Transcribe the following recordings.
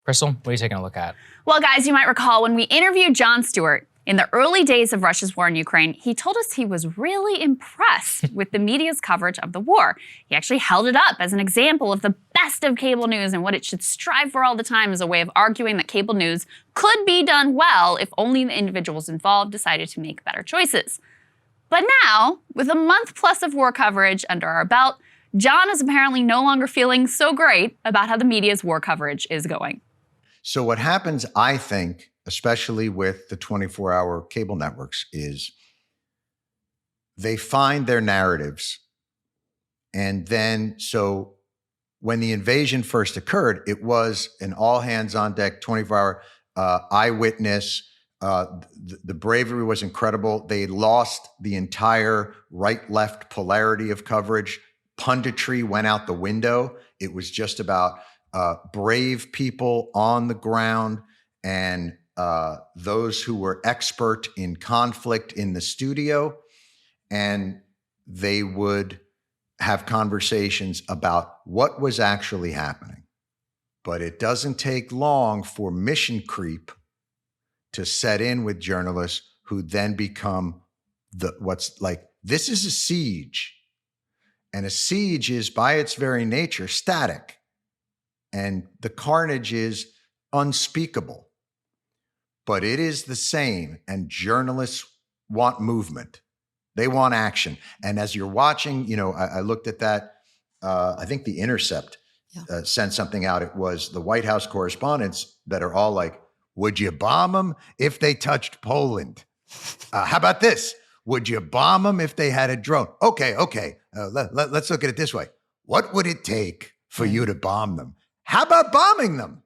Krystal, what are you taking a look at? Well, guys, you might recall when we interviewed Jon Stewart in the early days of Russia's war in Ukraine, he told us he was really impressed with the media's coverage of the war. He actually held it up as an example of the best of cable news and what it should strive for all the time as a way of arguing that cable news could be done well if only the individuals involved decided to make better choices. But now, with a month plus of war coverage under our belt, Jon is apparently no longer feeling so great about how the media's war coverage is going. So what happens, I think, especially with the 24-hour cable networks, is they find their narratives. And then, so when the invasion first occurred, it was an all-hands-on-deck, 24-hour eyewitness. The bravery was incredible. They lost the entire right-left polarity of coverage. Punditry went out the window. It was just about brave people on the ground and those who were expert in conflict in the studio. And they would have conversations about what was actually happening. But it doesn't take long for mission creep to set in with journalists who then become this is a siege. And a siege is by its very nature static. And the carnage is unspeakable, but it is the same. And journalists want movement. They want action. And as you're watching, I looked at that. I think The Intercept sent something out. It was the White House correspondents that are all like, would you bomb them if they touched Poland? How about this? Would you bomb them if they had a drone? Okay. Let's look at it this way. What would it take for you to bomb them? How about bombing them?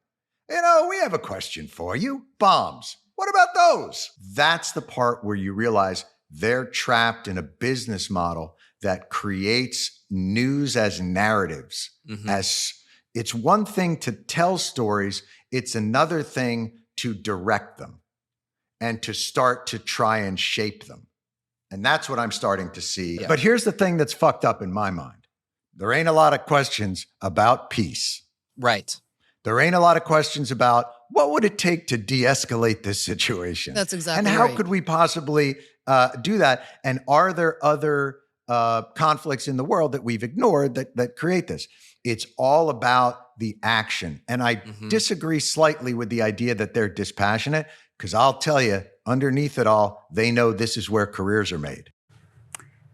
We have a question for you. Bombs. What about those? That's the part where you realize they're trapped in a business model that creates news as narratives. As it's one thing to tell stories, it's another thing to direct them and to start to try and shape them. And that's what I'm starting to see. Yeah. But here's the thing that's fucked up in my mind. There ain't a lot of questions about peace. Right. There ain't a lot of questions about what would it take to de-escalate this situation. That's exactly right. And how could we possibly do that? And are there other conflicts in the world that we've ignored that create this? It's all about the action. And I disagree slightly with the idea that they're dispassionate, because I'll tell you, underneath it all, they know this is where careers are made.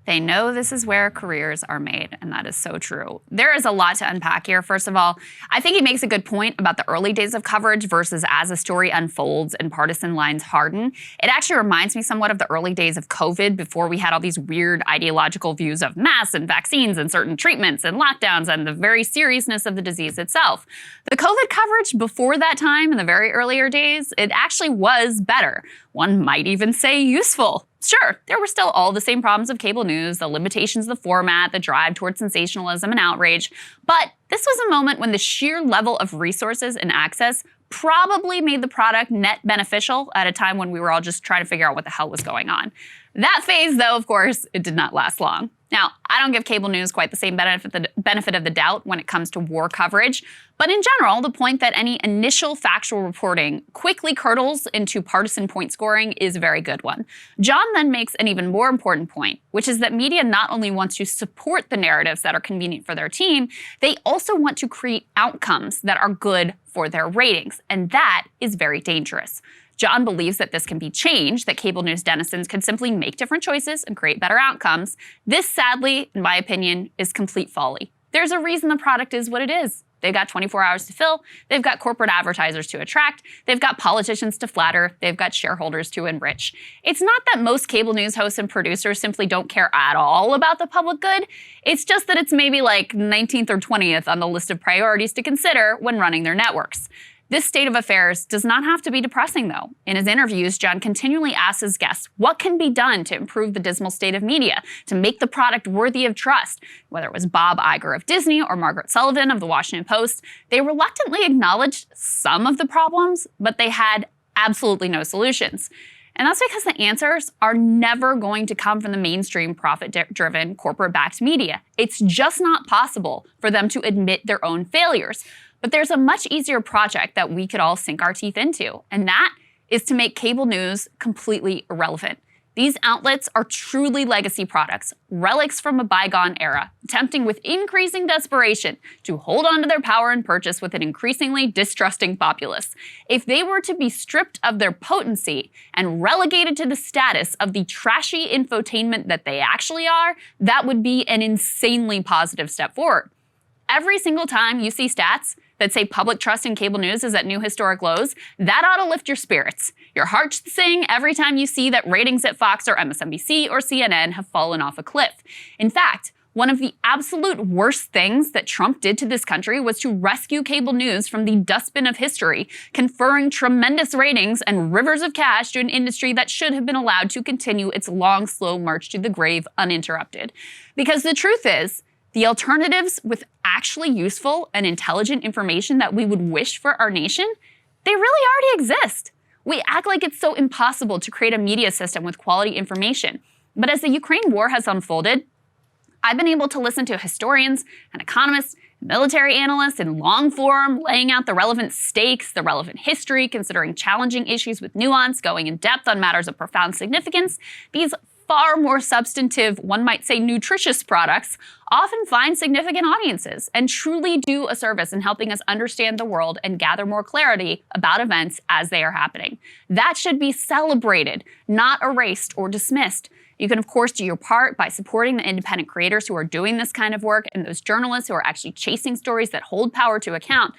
They know this is where careers are made, and that is so true. There is a lot to unpack here. First of all, I think he makes a good point about the early days of coverage versus as a story unfolds and partisan lines harden. It actually reminds me somewhat of the early days of COVID before we had all these weird ideological views of masks and vaccines and certain treatments and lockdowns and the very seriousness of the disease itself. The COVID coverage before that time in the very earlier days, it actually was better. One might even say useful. Sure, there were still all the same problems of cable news, the limitations of the format, the drive towards sensationalism and outrage, but this was a moment when the sheer level of resources and access probably made the product net beneficial at a time when we were all just trying to figure out what the hell was going on. That phase, though, of course, it did not last long. Now, I don't give cable news quite the same benefit of the doubt when it comes to war coverage, but in general, the point that any initial factual reporting quickly curdles into partisan point scoring is a very good one. Jon then makes an even more important point, which is that media not only wants to support the narratives that are convenient for their team, they also want to create outcomes that are good for their ratings, and that is very dangerous. Jon believes that this can be changed, that cable news denizens can simply make different choices and create better outcomes. This, sadly, in my opinion, is complete folly. There's a reason the product is what it is. They've got 24 hours to fill. They've got corporate advertisers to attract. They've got politicians to flatter. They've got shareholders to enrich. It's not that most cable news hosts and producers simply don't care at all about the public good. It's just that it's maybe like 19th or 20th on the list of priorities to consider when running their networks. This state of affairs does not have to be depressing, though. In his interviews, Jon continually asks his guests what can be done to improve the dismal state of media, to make the product worthy of trust. Whether it was Bob Iger of Disney or Margaret Sullivan of The Washington Post, they reluctantly acknowledged some of the problems, but they had absolutely no solutions. And that's because the answers are never going to come from the mainstream profit-driven corporate-backed media. It's just not possible for them to admit their own failures. But there's a much easier project that we could all sink our teeth into, and that is to make cable news completely irrelevant. These outlets are truly legacy products, relics from a bygone era, attempting with increasing desperation to hold on to their power and purchase with an increasingly distrusting populace. If they were to be stripped of their potency and relegated to the status of the trashy infotainment that they actually are, that would be an insanely positive step forward. Every single time you see stats that say public trust in cable news is at new historic lows, that ought to lift your spirits. Your heart should sing every time you see that ratings at Fox or MSNBC or CNN have fallen off a cliff. In fact, one of the absolute worst things that Trump did to this country was to rescue cable news from the dustbin of history, conferring tremendous ratings and rivers of cash to an industry that should have been allowed to continue its long, slow march to the grave uninterrupted. Because the truth is, the alternatives with actually useful and intelligent information that we would wish for our nation, they really already exist. We act like it's so impossible to create a media system with quality information. But as the Ukraine war has unfolded, I've been able to listen to historians and economists, military analysts in long form, laying out the relevant stakes, the relevant history, considering challenging issues with nuance, going in depth on matters of profound significance. These far more substantive, one might say nutritious products, often find significant audiences and truly do a service in helping us understand the world and gather more clarity about events as they are happening. That should be celebrated, not erased or dismissed. You can, of course, do your part by supporting the independent creators who are doing this kind of work and those journalists who are actually chasing stories that hold power to account.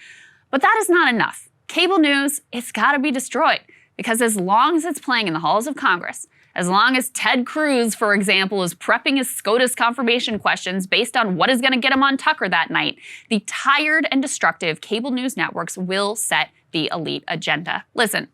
But that is not enough. Cable news, it's got to be destroyed, because as long as it's playing in the halls of Congress, as long as Ted Cruz, for example, is prepping his SCOTUS confirmation questions based on what is going to get him on Tucker that night, the tired and destructive cable news networks will set the elite agenda. Listen,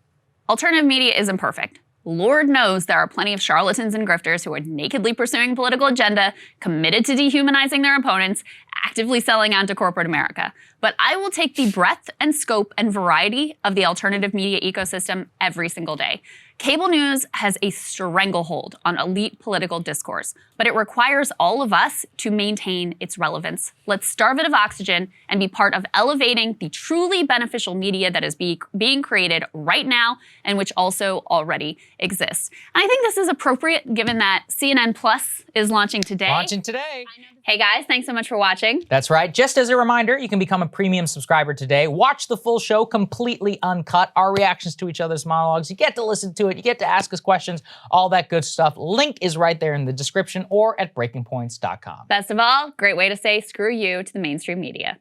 alternative media isn't perfect. Lord knows there are plenty of charlatans and grifters who are nakedly pursuing political agenda, committed to dehumanizing their opponents, actively selling out to corporate America. But I will take the breadth and scope and variety of the alternative media ecosystem every single day. Cable news has a stranglehold on elite political discourse, but it requires all of us to maintain its relevance. Let's starve it of oxygen and be part of elevating the truly beneficial media that is being created right now and which also already exists. And I think this is appropriate given that CNN Plus is launching today. Launching today. Hey guys, thanks so much for watching. That's right. Just as a reminder, you can become a premium subscriber today. Watch the full show completely uncut, our reactions to each other's monologues. You get to listen to it. You get to ask us questions, all that good stuff. Link is right there in the description or at breakingpoints.com. Best of all, great way to say screw you to the mainstream media.